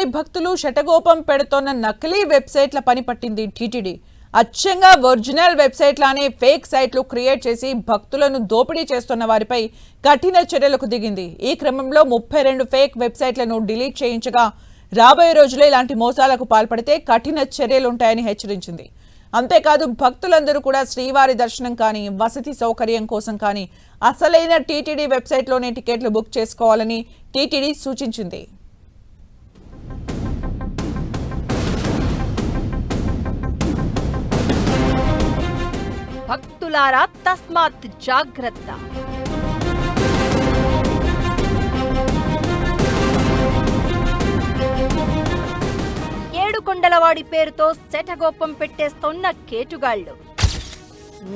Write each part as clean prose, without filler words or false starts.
శ్రీవారి భక్తులు శటగోపం పెడుతోన్న నకిలీ వెబ్సైట్ల పని పట్టింది టీటీడీ. అచ్చంగా ఒరిజినల్ వెబ్సైట్లానే ఫేక్ సైట్లు క్రియేట్ చేసి భక్తులను దోపిడీ చేస్తున్న వారిపై కఠిన చర్యలకు దిగింది. ఈ క్రమంలో 32 ఫేక్ వెబ్సైట్లను డిలీట్ చేయించగా రాబోయే రోజుల్లో ఇలాంటి మోసాలకు పాల్పడితే కఠిన చర్యలుంటాయని హెచ్చరించింది. అంతేకాదు భక్తులందరూ కూడా శ్రీవారి దర్శనం కానీ వసతి సౌకర్యం కోసం కానీ అసలైన టీటీడీ వెబ్సైట్లోనే టికెట్లు బుక్ చేసుకోవాలని టీటీడీ సూచించింది. భక్తులారా తస్మాత్ జాగ్రత్త. ఏడుకొండలవాడి పేరుతో శటగోపం పెట్టేస్తోన్న కేటుగాళ్లు,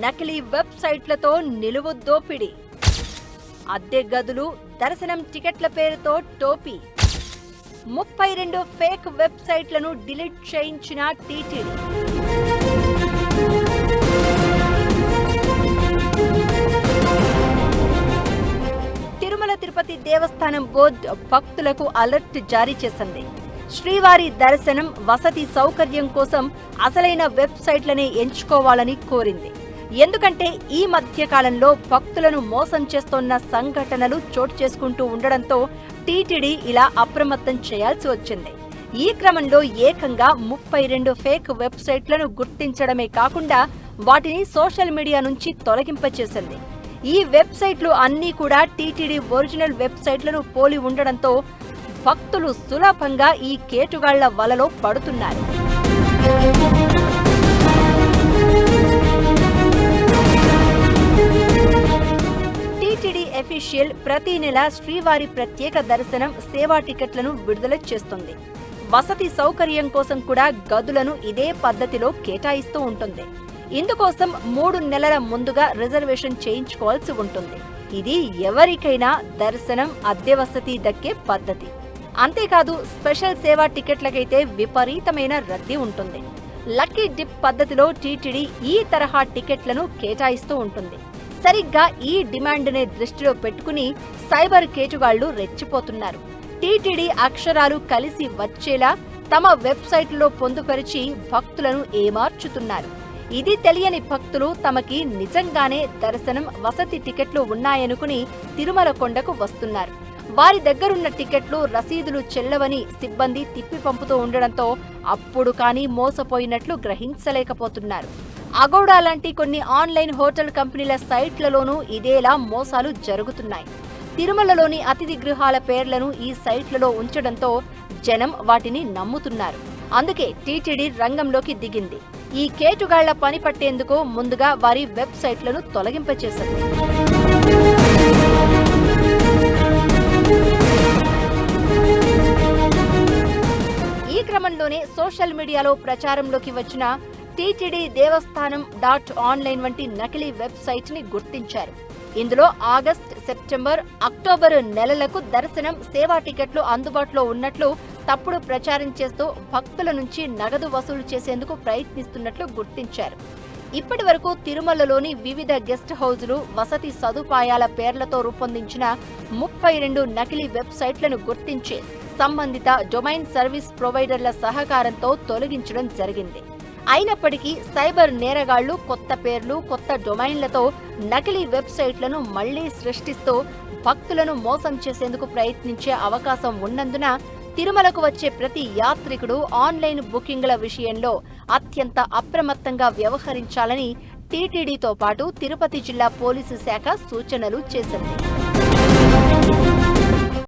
నకిలీ వెబ్సైట్లతో నిలువు దోపిడీ, అద్దె గదులు, దర్శనం టికెట్ల పేరుతో టోపీ, 32 ఫేక్ వెబ్సైట్లను డిలీట్ చేయించిన టీటీడీ. తిరుమల తిరుపతి దేవస్థానం బోర్డు భక్తులకు అలర్ట్ జారీ చేసింది. శ్రీవారి దర్శనం వసతి సౌకర్యం కోసం అసలైన వెబ్సైట్లనే ఎంచుకోవాలని కోరింది. ఎందుకంటే ఈ మధ్య కాలంలో భక్తులను మోసం చేస్తోన్న సంఘటనలు చోటు చేసుకుంటూ ఉండడంతో టీటీడీ ఇలా అప్రమత్తం చేయాల్సి వచ్చింది. ఈ క్రమంలో ఏకంగా 32 ఫేక్ వెబ్సైట్లను గుర్తించడమే కాకుండా వాటిని సోషల్ మీడియా నుంచి తొలగింపచేసింది. ఈ వెబ్సైట్లు అన్నీ కూడా టీటీడీ ఒరిజినల్ వెబ్సైట్లను పోలి ఉండడంతో భక్తులు సులభంగా ఈ కేటుగాళ్ల వలలో పడుతున్నారు. టీటీడీ అఫీషియల్ ప్రతి నెల శ్రీవారి ప్రత్యేక దర్శనం సేవా టికెట్లను విడుదల చేస్తుంది. వసతి సౌకర్యం కోసం కూడా గదులను ఇదే పద్ధతిలో కేటాయిస్తూ ఉంటుంది. ఇందుకోసం 3 నెలల ముందుగా రిజర్వేషన్ చేయించుకోవాల్సి ఉంటుంది. ఇది ఎవరికైనా దర్శనం, అద్దె వసతి దక్కే పద్ధతి. అంతేకాదు స్పెషల్ సేవా టికెట్లకైతే విపరీతమైన రద్దీ ఉంటుంది. లక్కీ డిప్ పద్ధతిలో టీటీడీ ఈ తరహా టికెట్లను కేటాయిస్తూ ఉంటుంది. సరిగ్గా ఈ డిమాండ్నే దృష్టిలో పెట్టుకుని సైబర్ కేటుగాళ్లు రెచ్చిపోతున్నారు. టీటీడీ అక్షరాలు కలిసి వచ్చేలా తమ వెబ్సైట్లో పొందుపరిచి భక్తులను ఏమార్చుతున్నారు. ఇది తెలియని భక్తులు తమకి నిజంగానే దర్శనం, వసతి టికెట్లు ఉన్నాయనుకుని తిరుమల కొండకు వస్తున్నారు. వారి దగ్గరున్న టికెట్లు, రసీదులు చెల్లవని సిబ్బంది తిప్పి పంపుతూ ఉండడంతో అప్పుడు కానీ మోసపోయినట్లు గ్రహించలేకపోతున్నారు. అగౌడా లాంటి కొన్ని ఆన్లైన్ హోటల్ కంపెనీల సైట్లలోనూ ఇదేలా మోసాలు జరుగుతున్నాయి. తిరుమలలోని అతిథి గృహాల పేర్లను ఈ సైట్లలో ఉంచడంతో జనం వాటిని నమ్ముతున్నారు. అందుకే టీటీడీ రంగంలోకి దిగింది. ఈ కేటుగాళ్ల పని పట్టేందుకు ముందుగా వారి వెబ్సైట్లను తొలగింపచేసింది. ఈ క్రమంలోనే సోషల్ మీడియాలో ప్రచారంలోకి వచ్చిన టీటీడీ దేవస్థానం .online వంటి నకిలీ వెబ్సైట్ ని గుర్తించారు. ఇందులో ఆగస్ట్, సెప్టెంబర్, అక్టోబర్ నెలలకు దర్శనం, సేవా టికెట్లు అందుబాటులో ఉన్నట్లు తప్పుడు ప్రచారం చేస్తూ భక్తుల నుంచి నగదు వసూలు చేసేందుకు ప్రయత్నిస్తున్నట్లు గుర్తించారు. ఇప్పటి వరకు తిరుమలలోని వివిధ గెస్ట్ హౌజులు, వసతి సదుపాయాల పేర్లతో రూపొందించిన 32 నకిలీ వెబ్సైట్లను గుర్తించి సంబంధిత డొమైన్ సర్వీస్ ప్రొవైడర్ల సహకారంతో తొలగించడం జరిగింది. అయినప్పటికీ సైబర్ నేరగాళ్లు కొత్త పేర్లు, కొత్త డొమైన్లతో నకిలీ వెబ్సైట్లను మళ్లీ సృష్టిస్తూ భక్తులను మోసం చేసేందుకు ప్రయత్నించే అవకాశం ఉన్నందున తిరుమలకు వచ్చే ప్రతి యాత్రికుడు ఆన్లైన్ బుకింగ్ల విషయంలో అత్యంత అప్రమత్తంగా వ్యవహరించాలని టీటీడీతో పాటు తిరుపతి జిల్లా పోలీసు శాఖ సూచనలు చేసింది.